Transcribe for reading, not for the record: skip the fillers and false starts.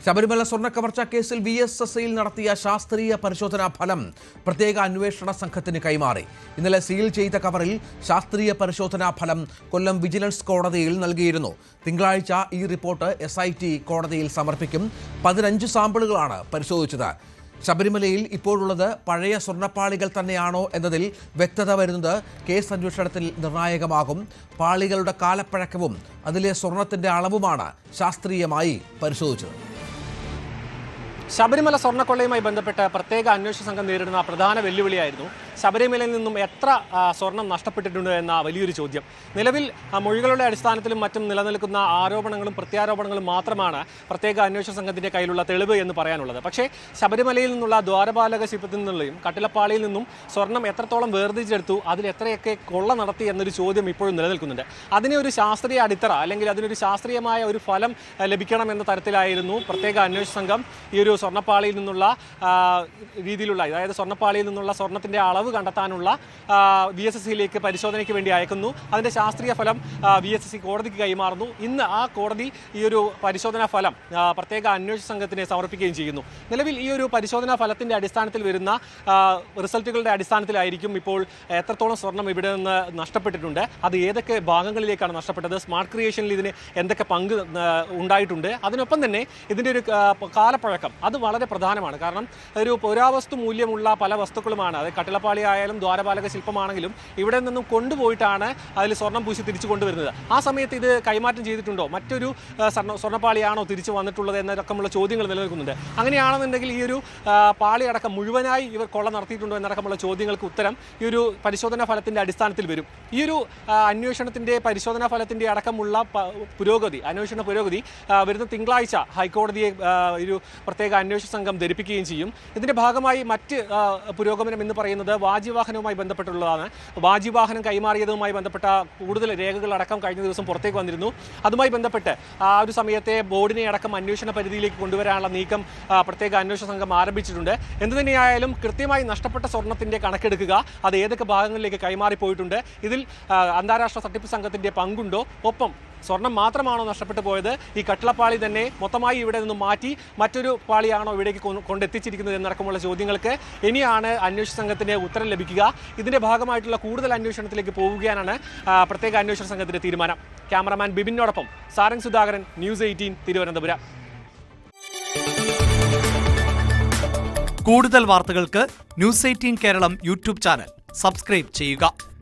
ശബരിമല സ്വർണ്ണക്കവർച്ച കേസിൽ VSSയിൽ നടത്തിയ ശാസ്ത്രീയ പരിശോധനാ ഫലം പ്രത്യേക അന്വേഷണ സംഘത്തിന് കൈമാറി. ഇന്നലെ സീൽ ചെയ്ത കവറിൽ ശാസ്ത്രീയ പരിശോധനാ ഫലം കൊല്ലം വിജിലൻസ് കോടതിയിൽ നൽകിയിരുന്നു. തിങ്കളാഴ്ച ഈ റിപ്പോർട്ട് SIT കോടതിയിൽ സമർപ്പിക്കും. 15 സാമ്പിളുകളാണ് പരിശോധിച്ചത്. ശബരിമലയിൽ ഇപ്പോഴുള്ളത് പഴയ സ്വർണ്ണപ്പാളികൾ തന്നെയാണോ എന്നതിൽ വ്യക്തത വരുന്നത് കേസ് അന്വേഷണത്തിൽ നിർണായകമാകും. പാളികളുടെ കാലപ്പഴക്കവും അതിലെ സ്വർണത്തിന്റെ അളവുമാണ് ശാസ്ത്രീയമായി പരിശോധിച്ചത്. ശബരിമല സ്വർണ്ണക്കൊള്ളയുമായി ബന്ധപ്പെട്ട് പ്രത്യേക അന്വേഷണ സംഘം നേരിടുന്ന പ്രധാന വെല്ലുവിളിയായിരുന്നു ശബരിമലയിൽ നിന്നും എത്ര സ്വർണം നഷ്ടപ്പെട്ടിട്ടുണ്ട് എന്ന വലിയൊരു ചോദ്യം. നിലവിൽ മൊഴികളുടെ അടിസ്ഥാനത്തിലും മറ്റും നിലനിൽക്കുന്ന ആരോപണങ്ങളും പ്രത്യാരോപണങ്ങളും മാത്രമാണ് പ്രത്യേക അന്വേഷണ സംഘത്തിൻ്റെ കയ്യിലുള്ള തെളിവ് എന്ന് പറയാനുള്ളത്. പക്ഷേ ശബരിമലയിൽ നിന്നുള്ള ദ്വാരപാലക ശില്പത്തിൽ നിന്നുള്ളയും കട്ടിലപ്പാളിയിൽ നിന്നും സ്വർണം എത്രത്തോളം വേർതിരിച്ചെടുത്തു, അതിൽ എത്രയൊക്കെ കൊള്ള നടത്തി എന്നൊരു ചോദ്യം ഇപ്പോഴും നിലനിൽക്കുന്നുണ്ട്. അതിനെ ഒരു ശാസ്ത്രീയ അടിത്തറ അല്ലെങ്കിൽ അതിനൊരു ശാസ്ത്രീയമായ ഒരു ഫലം ലഭിക്കണം എന്ന തരത്തിലായിരുന്നു പ്രത്യേക അന്വേഷണ സംഘം ഈ ഒരു സ്വർണ്ണപ്പാളിയിൽ നിന്നുള്ള രീതിയിലുള്ള, അതായത് സ്വർണ്ണപ്പാളിയിൽ നിന്നുള്ള സ്വർണത്തിൻ്റെ അളവ് കണ്ടെത്താനുള്ള VSSയിലേക്ക് പരിശോധനയ്ക്ക് വേണ്ടി അയക്കുന്നു. അതിൻ്റെ ശാസ്ത്രീയ ഫലം VSS കോടതിക്ക് കൈമാറുന്നു. ഇന്ന് ആ കോടതി ഈ ഒരു പരിശോധനാ ഫലം പ്രത്യേക അന്വേഷണ സംഘത്തിന് സമർപ്പിക്കുകയും ചെയ്യുന്നു. നിലവിൽ ഈ ഒരു പരിശോധനാ ഫലത്തിൻ്റെ അടിസ്ഥാനത്തിൽ വരുന്ന റിസൾട്ടുകളുടെ അടിസ്ഥാനത്തിലായിരിക്കും ഇപ്പോൾ എത്രത്തോളം സ്വർണം ഇവിടെ നിന്ന് നഷ്ടപ്പെട്ടിട്ടുണ്ട്, അത് ഏതൊക്കെ ഭാഗങ്ങളിലേക്കാണ് നഷ്ടപ്പെട്ടത്, സ്മാർട്ട് ക്രിയേഷനിൽ ഇതിന് എന്തൊക്കെ പങ്ക് ഉണ്ടായിട്ടുണ്ട്, അതിനൊപ്പം തന്നെ ഇതിൻ്റെ ഒരു കാലപ്പഴക്കം അത് വളരെ പ്രധാനമാണ്. കാരണം ഒരു പുരാവസ്തു മൂല്യമുള്ള പല വസ്തുക്കളുമാണ്, അത് കട്ടിലപ്പാളി ആയാലും ദ്വാരപാലക ശില്പമാണെങ്കിലും ഇവിടെ നിന്നും കൊണ്ടുപോയിട്ടാണ് അതിൽ സ്വർണം പൂശി തിരിച്ചു കൊണ്ടുവരുന്നത്. ആ സമയത്ത് ഇത് കൈമാറ്റം ചെയ്തിട്ടുണ്ടോ, മറ്റൊരു സ്വർണ്ണപ്പാളിയാണോ തിരിച്ചു വന്നിട്ടുള്ളത് എന്നടക്കമുള്ള ചോദ്യങ്ങൾ നിലനിൽക്കുന്നുണ്ട്. അങ്ങനെയാണെന്നുണ്ടെങ്കിൽ ഈ ഒരു പാളി അടക്കം മുഴുവനായി ഇവർ കൊള്ള നടത്തിയിട്ടുണ്ടോ എന്നടക്കമുള്ള ചോദ്യങ്ങൾക്ക് ഉത്തരം ഈ ഒരു പരിശോധനാ ഫലത്തിൻ്റെ അടിസ്ഥാനത്തിൽ വരും. ഈ ഒരു അന്വേഷണത്തിൻ്റെ പരിശോധനാ ഫലത്തിൻ്റെ അടക്കമുള്ള അന്വേഷണ പുരോഗതി വരുന്ന തിങ്കളാഴ്ച ഹൈക്കോടതിയെ ഒരു പ്രത്യേക അന്വേഷണ സംഘം ധരിപ്പിക്കുകയും ചെയ്യും. ഇതിൻ്റെ ഭാഗമായി മറ്റ് പുരോഗമനം എന്ന് പറയുന്നത് വാജിവാഹനവുമായി ബന്ധപ്പെട്ടുള്ളതാണ്. വാജിവാഹനം കൈമാറിയതുമായി ബന്ധപ്പെട്ട കൂടുതൽ രേഖകളടക്കം കഴിഞ്ഞ ദിവസം പുറത്തേക്ക് വന്നിരുന്നു. അതുമായി ബന്ധപ്പെട്ട് ആ ഒരു സമയത്തെ ബോർഡിനെ അടക്കം അന്വേഷണ പരിധിയിലേക്ക് കൊണ്ടുവരാനുള്ള നീക്കം പ്രത്യേക അന്വേഷണ സംഘം ആരംഭിച്ചിട്ടുണ്ട്. എന്തു തന്നെയായാലും കൃത്യമായി നഷ്ടപ്പെട്ട സ്വർണത്തിൻ്റെ കണക്കെടുക്കുക, അത് ഏതൊക്കെ ഭാഗങ്ങളിലേക്ക് കൈമാറിപ്പോയിട്ടുണ്ട്, ഇതിൽ അന്താരാഷ്ട്ര തട്ടിപ്പ് സംഘത്തിൻ്റെ പങ്കുണ്ടോ, ഒപ്പം സ്വർണം മാത്രമാണോ നഷ്ടപ്പെട്ടു പോയത്, ഈ കട്ടിളപ്പാളി തന്നെ മൊത്തമായി ഇവിടെ നിന്ന് മാറ്റി മറ്റൊരു പാളിയാണോ ഇവിടേക്ക് കൊണ്ടെത്തിച്ചിരിക്കുന്നത് എന്നടക്കമുള്ള ചോദ്യങ്ങൾക്ക് ഇനിയാണ് അന്വേഷണ സംഘത്തിന് ഉത്തരം ലഭിക്കുക. ഇതിൻ്റെ ഭാഗമായിട്ടുള്ള കൂടുതൽ അന്വേഷണത്തിലേക്ക് പോവുകയാണ് പ്രത്യേക അന്വേഷണ സംഘത്തിൻ്റെ തീരുമാനം. ക്യാമറമാൻ ബിബിനോടൊപ്പം സാരംഗ് സുധാകരൻ, News 18 തിരുവനന്തപുരം. കൂടുതൽ വാർത്തകൾക്ക് News 18 Keralam YouTube channel subscribe ചെയ്യുക.